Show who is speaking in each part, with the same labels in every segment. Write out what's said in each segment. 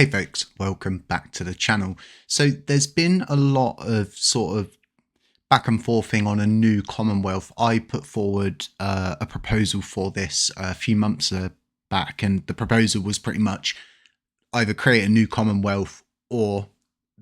Speaker 1: Hey folks, welcome back to the channel. So there's been a lot of sort of back and forthing on a new Commonwealth. I put forward a proposal for this a few months back, and the proposal was pretty much either create a new Commonwealth or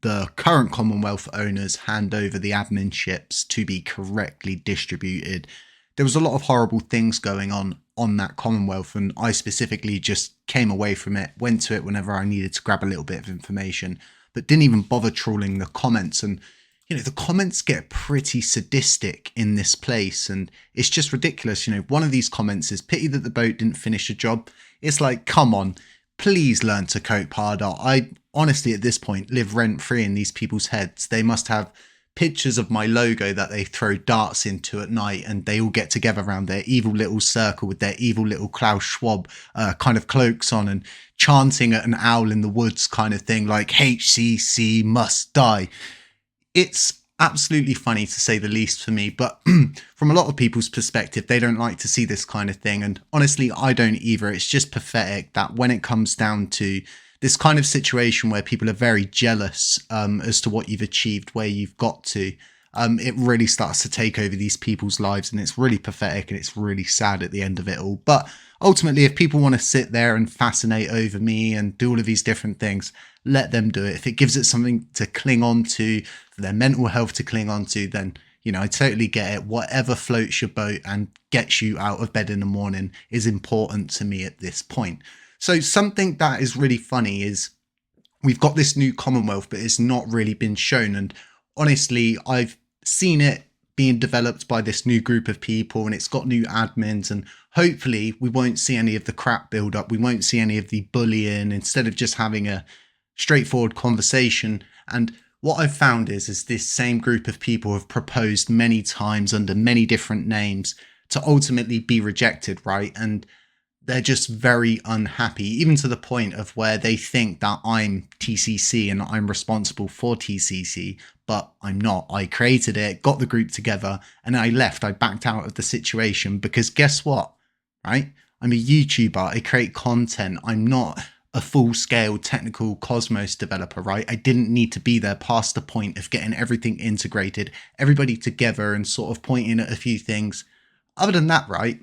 Speaker 1: the current Commonwealth owners hand over the adminships to be correctly distributed. There was a lot of horrible things going on that Commonwealth, and I specifically just came away from it, went to it whenever I needed to grab a little bit of information, but didn't even bother trawling the comments. And you know, the comments get pretty sadistic in this place, and it's just ridiculous. You know, one of these comments is pity that the boat didn't finish the job. It's like, come on, please learn to cope harder. I honestly, at this point, live rent free in these people's heads. They must have pictures of my logo that they throw darts into at night, and they all get together around their evil little circle with their evil little Klaus Schwab kind of cloaks on and chanting at an owl in the woods kind of thing, like HCC must die. It's absolutely funny to say the least for me, but from a lot of people's perspective, they don't like to see this kind of thing. And honestly, I don't either. It's just pathetic that when it comes down to this kind of situation where people are very jealous as to what you've achieved, where you've got to, it really starts to take over these people's lives, and it's really pathetic and it's really sad at the end of it all. But ultimately, if people want to sit there and fascinate over me and do all of these different things, let them do it. If it gives it something to cling on to, for their mental health to cling on to, then, you know, I totally get it. Whatever floats your boat and gets you out of bed in the morning is important to me at this point. So something that is really funny is we've got this new Commonwealth, but it's not really been shown. And honestly, I've seen it being developed by this new group of people, and it's got new admins, and hopefully we won't see any of the crap build up. We won't see any of the bullying, instead of just having a straightforward conversation. And what I've found is this same group of people have proposed many times under many different names to ultimately be rejected, right? And they're just very unhappy, even to the point of where they think that I'm TCC and I'm responsible for TCC, but I'm not. I created it, got the group together, and I left. I backed out of the situation because guess what, right? I'm a YouTuber. I create content. I'm not a full-scale technical Cosmos developer, right? I didn't need to be there past the point of getting everything integrated, everybody together and sort of pointing at a few things. Other than that, right,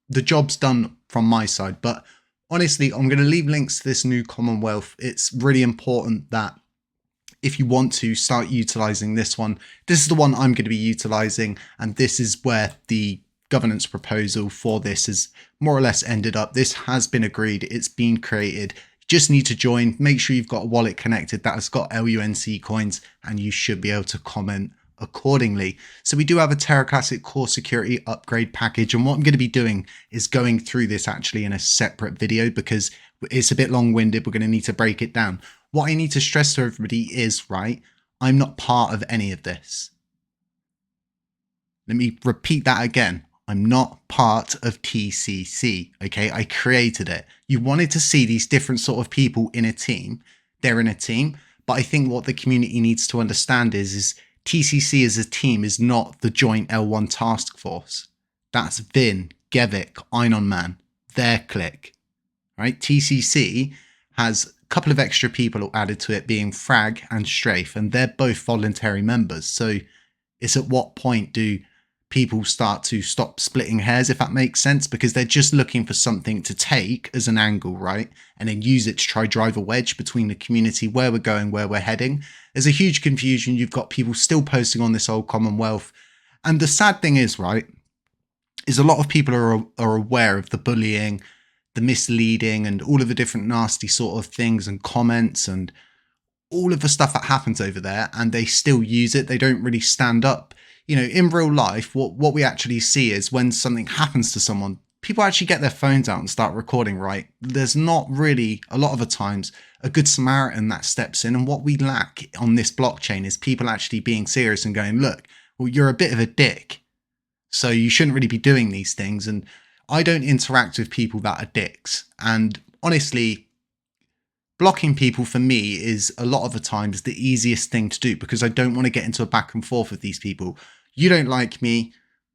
Speaker 1: the job's done from my side. But honestly, I'm going to leave links to this new Commonwealth. It's really important that if you want to start utilizing this one, this is the one I'm going to be utilizing. And this is where the governance proposal for this has more or less ended up. This has been agreed. It's been created. You just need to join. Make sure you've got a wallet connected that has got LUNC coins, and you should be able to comment accordingly. So we do have a Terra Classic core security upgrade package, and what I'm going to be doing is going through this actually in a separate video because it's a bit long-winded. We're going to need to break it down. What I need to stress to everybody is, right, I'm not part of any of this. Let me repeat that again. I'm not part of TCC, okay? I created it. You wanted to see these different sort of people in a team. They're in a team, but I think what the community needs to understand is TCC as a team is not the joint L1 task force. That's Vin, Gevik, Einon Man, their clique, right? TCC has a couple of extra people added to it, being Frag and Strafe, and they're both voluntary members. So it's at what point do people start to stop splitting hairs, if that makes sense, because they're just looking for something to take as an angle, right? And then use it to try drive a wedge between the community, where we're going, where we're heading. There's a huge confusion. You've got people still posting on this old Commonwealth. And the sad thing is, right, is a lot of people are aware of the bullying, the misleading, and all of the different nasty sort of things and comments and all of the stuff that happens over there, and they still use it. They don't really stand up. You know, in real life, what we actually see is when something happens to someone, people actually get their phones out and start recording, right? There's not really, a lot of the times, a good Samaritan that steps in. And what we lack on this blockchain is people actually being serious and going, look, well, you're a bit of a dick, so you shouldn't really be doing these things. And I don't interact with people that are dicks. And honestly, blocking people for me is a lot of the times the easiest thing to do because I don't want to get into a back and forth with these people. You don't like me,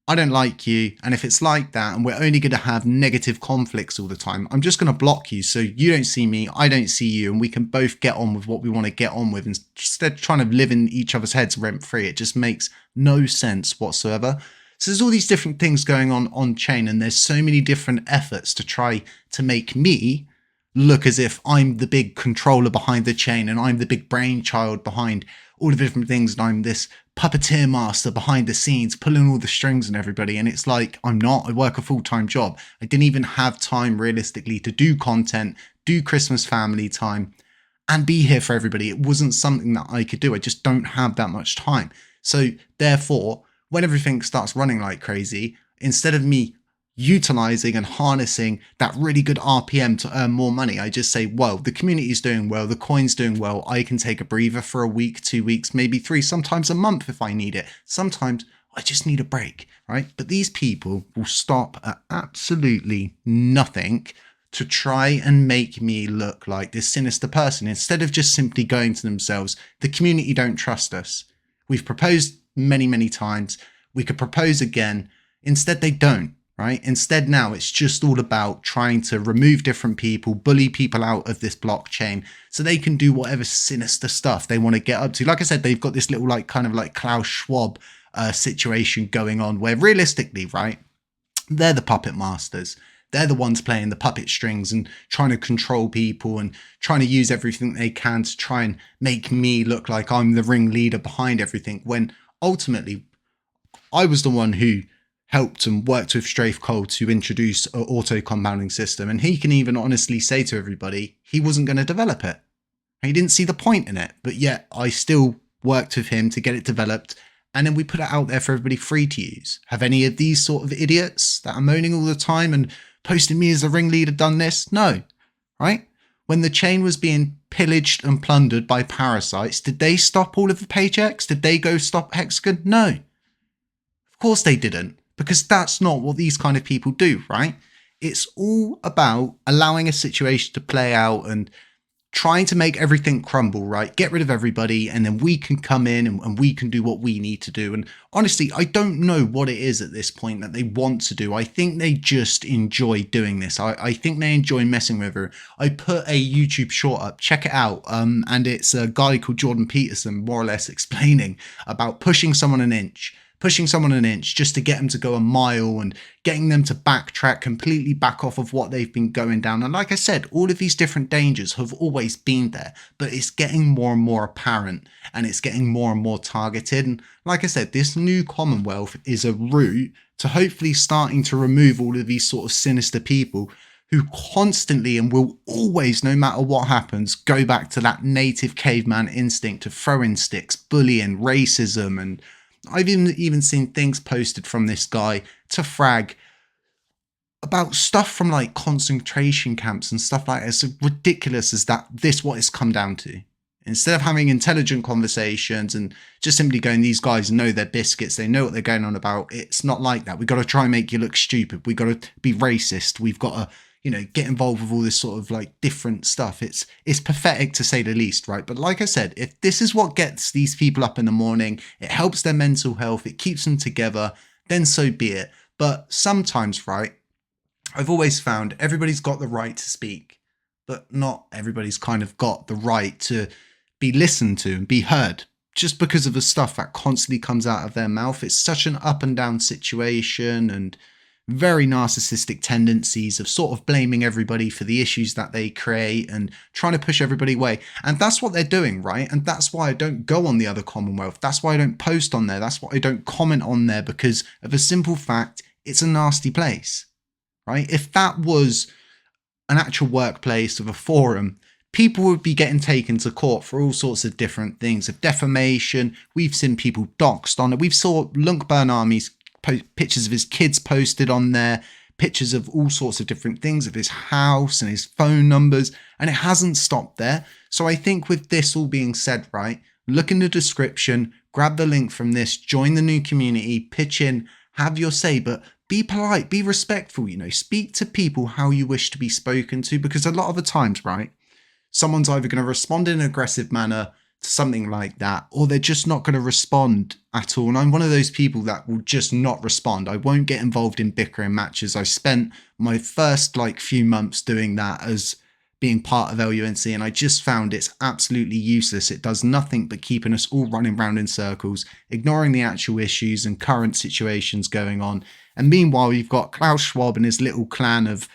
Speaker 1: I don't like you. And if it's like that and we're only going to have negative conflicts all the time, I'm just going to block you so you don't see me, I don't see you, and we can both get on with what we want to get on with instead of trying to live in each other's heads rent free. It just makes no sense whatsoever. So there's all these different things going on chain, and there's so many different efforts to try to make me look as if I'm the big controller behind the chain and I'm the big brainchild behind all the different things, and I'm this puppeteer master behind the scenes pulling all the strings and everybody. And it's like, I'm not. I work a full-time job. I didn't even have time realistically to do content, do Christmas family time, and be here for everybody. It wasn't something that I could do. I just don't have that much time. So therefore, when everything starts running like crazy, instead of me utilizing and harnessing that really good RPM to earn more money, I just say, well, the community is doing well, the coin's doing well, I can take a breather for a week, 2 weeks, maybe 3, sometimes a month if I need it. Sometimes I just need a break, right? But these people will stop at absolutely nothing to try and make me look like this sinister person, instead of just simply going to themselves, the community don't trust us. We've proposed many, many times. We could propose again. Instead, they don't. Right? Instead, now it's just all about trying to remove different people, bully people out of this blockchain so they can do whatever sinister stuff they want to get up to. Like I said, they've got this little kind of like Klaus Schwab situation going on where realistically, right, they're the puppet masters. They're the ones playing the puppet strings and trying to control people and trying to use everything they can to try and make me look like I'm the ringleader behind everything, when ultimately I was the one who helped and worked with Strafe Cole to introduce an auto compounding system. And he can even honestly say to everybody, he wasn't going to develop it. He didn't see the point in it, but yet I still worked with him to get it developed. And then we put it out there for everybody free to use. Have any of these sort of idiots that are moaning all the time and posting me as a ringleader done this? No, right? When the chain was being pillaged and plundered by parasites, did they stop all of the paychecks? Did they go stop Hexagon? No, of course they didn't. Because that's not what these kind of people do, right? It's all about allowing a situation to play out and trying to make everything crumble, right? Get rid of everybody, and then we can come in and we can do what we need to do. And honestly, I don't know what it is at this point that they want to do. I think they just enjoy doing this. I think they enjoy messing with her. I put a YouTube short up, check it out. And it's a guy called Jordan Peterson, more or less explaining about pushing someone an inch just to get them to go a mile and getting them to backtrack, completely back off of what they've been going down. And like I said, all of these different dangers have always been there, but it's getting more and more apparent and it's getting more and more targeted. And like I said, this new Commonwealth is a route to hopefully starting to remove all of these sort of sinister people who constantly and will always, no matter what happens, go back to that native caveman instinct of throwing sticks, bullying, racism, and I've even seen things posted from this guy to frag about stuff from like concentration camps and stuff like that. It's ridiculous as that this what it's come down to. Instead of having intelligent conversations and just simply going, these guys know their biscuits, they know what they're going on about. It's not like that. We've got to try and make you look stupid. We've got to be racist. We've got to, get involved with all this sort of like different stuff. It's pathetic to say the least, right? But like I said, if this is what gets these people up in the morning, it helps their mental health, it keeps them together, then so be it. But sometimes, right, I've always found everybody's got the right to speak, but not everybody's kind of got the right to be listened to and be heard just because of the stuff that constantly comes out of their mouth. It's such an up and down situation and very narcissistic tendencies of sort of blaming everybody for the issues that they create and trying to push everybody away. And that's what they're doing, right? And that's why I don't go on the other Commonwealth. That's why I don't post on there. That's why I don't comment on there, because of a simple fact, it's a nasty place, right? If that was an actual workplace of a forum, people would be getting taken to court for all sorts of different things, of defamation. We've seen people doxxed on it. We've saw LUNC Burn Army's pictures of his kids posted on there, pictures of all sorts of different things, of his house and his phone numbers, and it hasn't stopped there. So I think with this all being said, right, look in the description, grab the link from this, join the new community, pitch in, have your say, but be polite, be respectful, speak to people how you wish to be spoken to, because a lot of the times, right, someone's either going to respond in an aggressive manner, something like that, or they're just not going to respond at all. And I'm one of those people that will just not respond. I won't get involved in bickering matches. I spent my first few months doing that as being part of LUNC, and I just found it's absolutely useless. It does nothing but keeping us all running around in circles, ignoring the actual issues and current situations going on. And meanwhile, you've got Klaus Schwab and his little clan of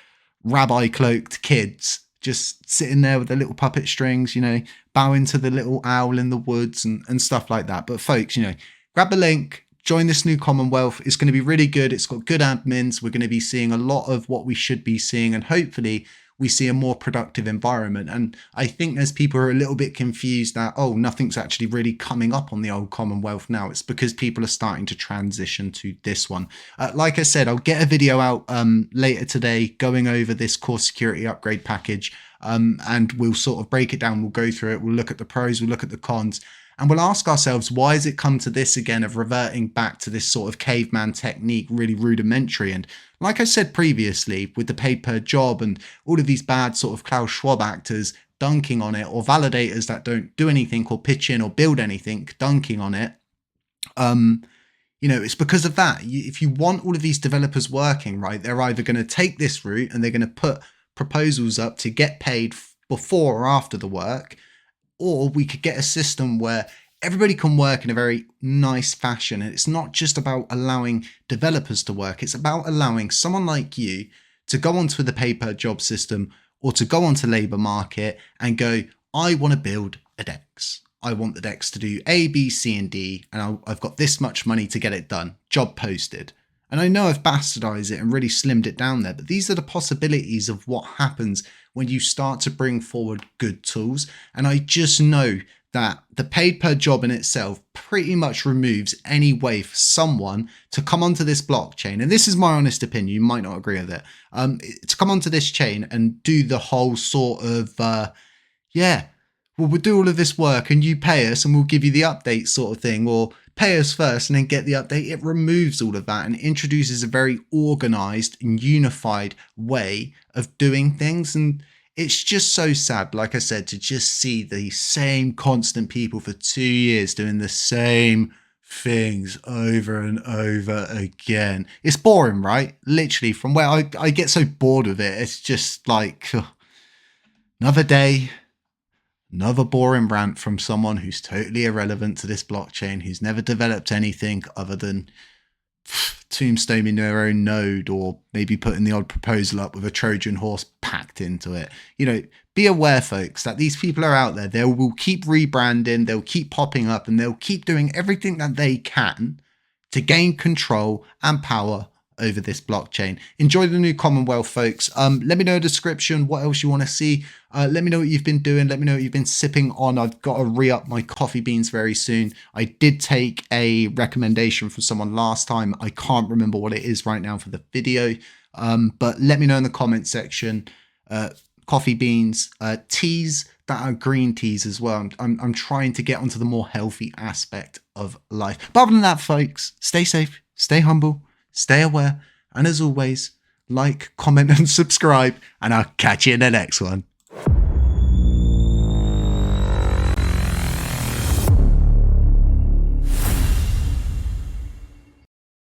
Speaker 1: rabbi cloaked kids just sitting there with the little puppet strings, bowing to the little owl in the woods and stuff like that. But folks, grab the link, join this new Commonwealth. It's going to be really good. It's got good admins. We're going to be seeing a lot of what we should be seeing, and hopefully we see a more productive environment. And I think there's people who are a little bit confused that, oh, nothing's actually really coming up on the old Commonwealth now. It's because people are starting to transition to this one. Like I said, I'll get a video out later today going over this core security upgrade package, and we'll sort of break it down. We'll go through it. We'll look at the pros, we'll look at the cons, and we'll ask ourselves, why has it come to this again, of reverting back to this sort of caveman technique, really rudimentary? And like I said previously, with the paid per job and all of these bad sort of Klaus Schwab actors dunking on it, or validators that don't do anything or pitch in or build anything, dunking on it, it's because of that. If you want all of these developers working, right, they're either going to take this route and they're going to put proposals up to get paid before or after the work, or we could get a system where everybody can work in a very nice fashion. And it's not just about allowing developers to work. It's about allowing someone like you to go onto the pay-per-job system, or to go onto labour market and go, I want to build a DEX. I want the DEX to do A, B, C, and D, and I've got this much money to get it done. Job posted. And I know I've bastardized it and really slimmed it down there, but these are the possibilities of what happens when you start to bring forward good tools. And I just know that the paid per job in itself pretty much removes any way for someone to come onto this blockchain. And this is my honest opinion. You might not agree with it. To come onto this chain and do the whole sort of, we'll do all of this work and you pay us and we'll give you the update sort of thing, or pay us first and then get the update. It removes all of that and introduces a very organized and unified way of doing things. And it's just so sad, like I said, to just see the same constant people for 2 years doing the same things over and over again. It's boring, right? Literally, from where I get so bored of it. It's just like another day, another boring rant from someone who's totally irrelevant to this blockchain, who's never developed anything other than tombstoning their own node, or maybe putting the odd proposal up with a Trojan horse packed into it. Be aware, folks, that these people are out there. They will keep rebranding, they'll keep popping up, and they'll keep doing everything that they can to gain control and power over this blockchain. Enjoy the new Commonwealth, folks. Let me know in the description what else you want to see. Let me know what you've been doing. Let me know what you've been sipping on. I've got to re-up my coffee beans very soon. I did take a recommendation from someone last time. I can't remember what it is right now for the video, but let me know in the comment section. Coffee beans, teas that are green teas as well. I'm trying to get onto the more healthy aspect of life. But other than that, folks, stay safe, stay humble, stay aware, and as always, like, comment, and subscribe, and I'll catch you in the next one.